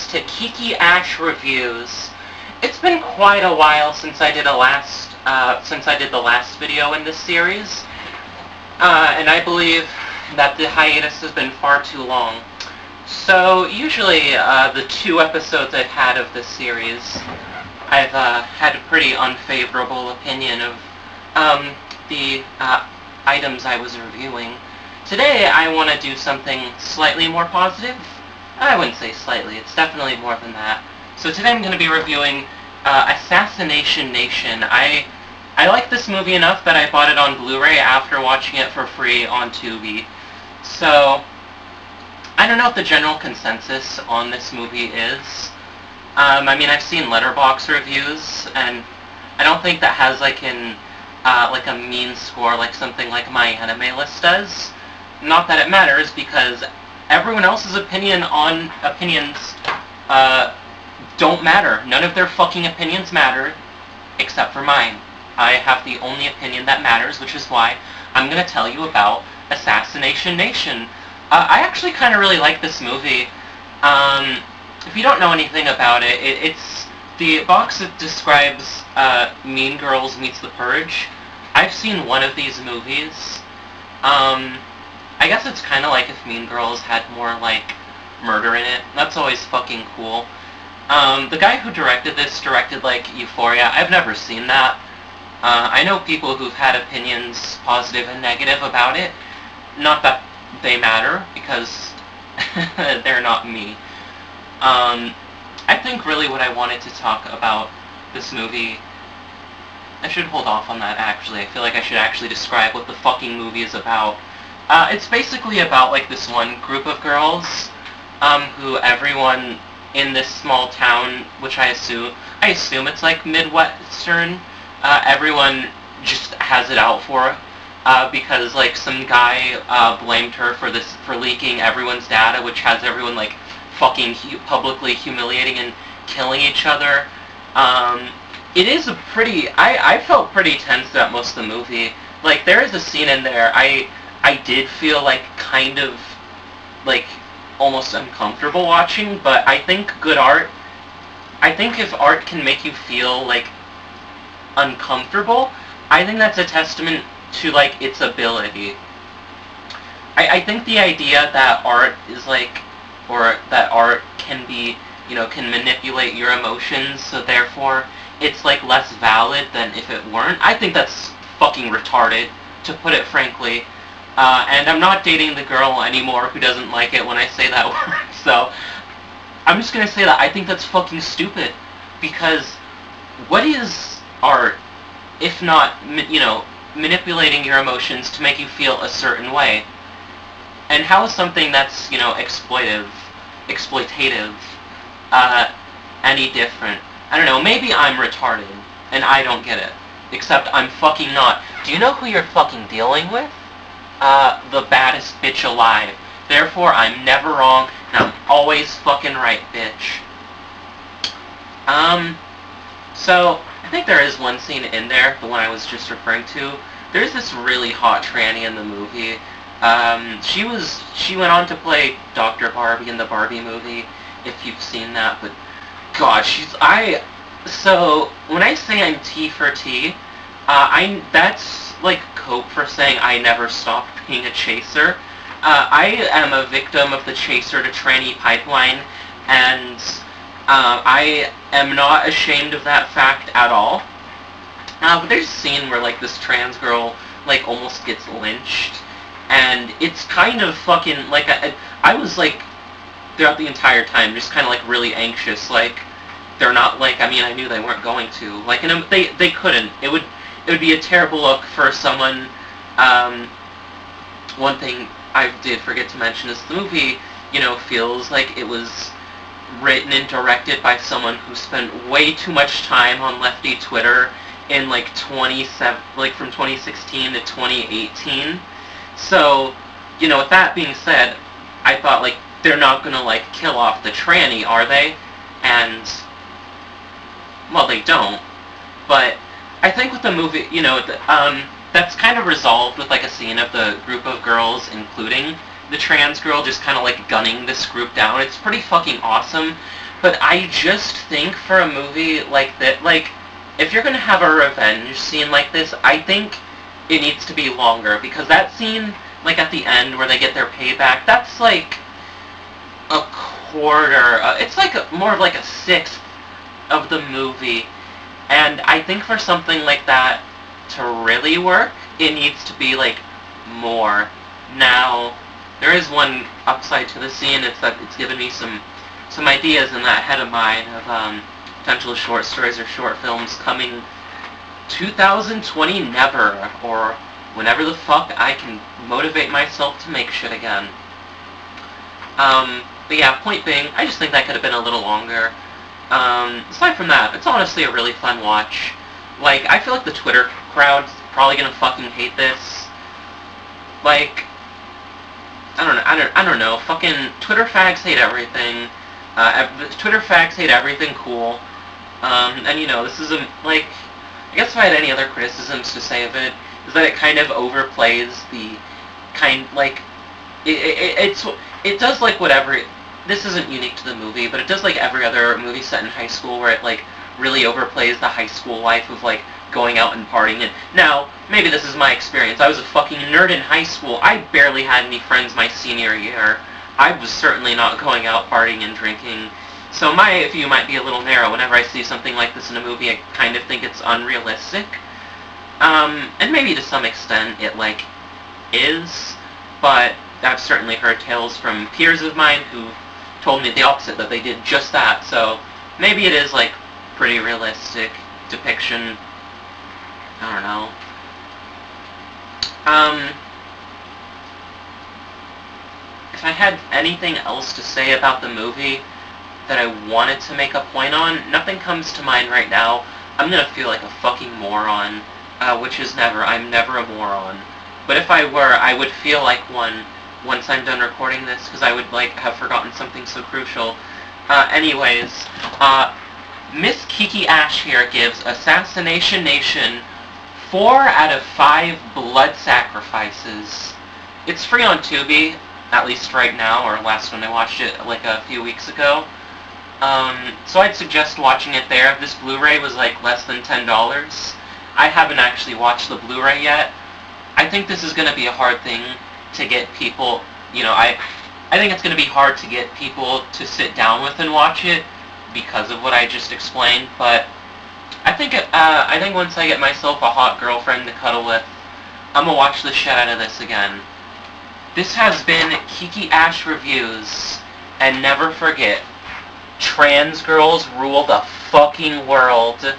guys to Kiki Ash Reviews. It's been quite a while since I did the last video in this series, and I believe that the hiatus has been far too long. So usually the 2 episodes I've had of this series, I've had a pretty unfavorable opinion of the items I was reviewing. Today I want to do something slightly more positive. I wouldn't say slightly, it's definitely more than that. So today I'm going to be reviewing Assassination Nation. I like this movie enough that I bought it on Blu-ray after watching it for free on Tubi. So, I don't know what the general consensus on this movie is. I mean, I've seen Letterboxd reviews, and I don't think that has like a mean score like something like My Anime List does. Not that it matters, because everyone else's opinions don't matter. None of their fucking opinions matter, except for mine. I have the only opinion that matters, which is why I'm going to tell you about Assassination Nation. I actually kind of really like this movie. If you don't know anything about it, it's the box that describes Mean Girls meets The Purge. I've seen one of these movies. I guess it's kind of like if Mean Girls had more, like, murder in it. That's always fucking cool. The guy who directed this directed, like, Euphoria. I've never seen that. I know people who've had opinions, positive and negative, about it. Not that they matter, because they're not me. I think really what I wanted to talk about this movie... I should hold off on that, actually. I feel like I should actually describe what the fucking movie is about. It's basically about, like, this one group of girls, who everyone in this small town, which I assume it's, like, Midwestern, everyone just has it out for her, because, like, some guy, blamed her for leaking everyone's data, which has everyone, like, fucking publicly humiliating and killing each other. It is a pretty... I felt pretty tense throughout most of the movie. Like, there is a scene in there, I did feel, like, kind of, like, almost uncomfortable watching, but I think good art... I think if art can make you feel, like, uncomfortable, I think that's a testament to, like, its ability. I think the idea that art is, like... or that art can be, you know, can manipulate your emotions, so therefore it's, like, less valid than if it weren't. I think that's fucking retarded, to put it frankly. And I'm not dating the girl anymore who doesn't like it when I say that word, so I'm just gonna say that I think that's fucking stupid, because what is art if not, you know, manipulating your emotions to make you feel a certain way? And how is something that's, you know, exploitative, any different? I don't know, maybe I'm retarded, and I don't get it. Except I'm fucking not. Do you know who you're fucking dealing with? The baddest bitch alive. Therefore, I'm never wrong, and I'm always fucking right, bitch. So, I think there is one scene in there, the one I was just referring to. There's this really hot tranny in the movie. She went on to play Dr. Barbie in the Barbie movie, if you've seen that, but God, so, when I say I'm T for T, that's, like, cope for saying I never stopped being a chaser. I am a victim of the chaser to tranny pipeline, and, I am not ashamed of that fact at all. But there's a scene where, like, this trans girl, like, almost gets lynched, and it's kind of fucking, like, I was, like, throughout the entire time, just kind of, like, really anxious, like, they're not, like, I mean, I knew they weren't going to, like, and they couldn't. It would be a terrible look for someone. One thing I did forget to mention is the movie, you know, feels like it was written and directed by someone who spent way too much time on lefty Twitter in, like, from 2016 to 2018. So, you know, with that being said, I thought, like, they're not gonna, like, kill off the tranny, are they? And, well, they don't. But I think with the movie, you know, that's kind of resolved with, like, a scene of the group of girls, including the trans girl, just kind of, like, gunning this group down. It's pretty fucking awesome. But I just think for a movie like that, like, if you're gonna have a revenge scene like this, I think it needs to be longer, because that scene, like, at the end where they get their payback, that's like a quarter, it's like more of like a sixth of the movie, and I think for something like that to really work, it needs to be, like, more. Now, there is one upside to the scene, it's that it's given me some ideas in that head of mine of potential short stories or short films coming 2020 never, or whenever the fuck I can motivate myself to make shit again. But yeah, point being, I just think that could have been a little longer. Aside from that, it's honestly a really fun watch. Like, I feel like the Twitter crowd's probably gonna fucking hate this. Like, I don't know. Fucking Twitter fags hate everything. Twitter fags hate everything cool. And you know, this is like, I guess if I had any other criticisms to say of it, is that it kind of overplays the it does like whatever. This isn't unique to the movie, but it does like every other movie set in high school, where it like really overplays the high school life of like going out and partying. And now, maybe this is my experience. I was a fucking nerd in high school. I barely had any friends my senior year. I was certainly not going out partying and drinking. So my view might be a little narrow. Whenever I see something like this in a movie, I kind of think it's unrealistic. And maybe to some extent it like is, but I've certainly heard tales from peers of mine who told me the opposite, that they did just that. So maybe it is like pretty realistic depiction. I don't know. If I had anything else to say about the movie that I wanted to make a point on, nothing comes to mind right now. I'm gonna feel like a fucking moron, which is never. I'm never a moron. But if I were, I would feel like one once I'm done recording this, because I would like have forgotten something so crucial. Anyways, Miss Kiki Ash here gives Assassination Nation 4 out of 5 blood sacrifices. It's free on Tubi, at least right now, or last when I watched it like a few weeks ago. So I'd suggest watching it there. This Blu-ray was like less than $10. I haven't actually watched the Blu-ray yet. I think this is going to be a hard thing to get people, you know, I think it's going to be hard to get people to sit down with and watch it because of what I just explained, but I think once I get myself a hot girlfriend to cuddle with, I'm going to watch the shit out of this again. This has been Kiki Ash Reviews, and never forget, trans girls rule the fucking world.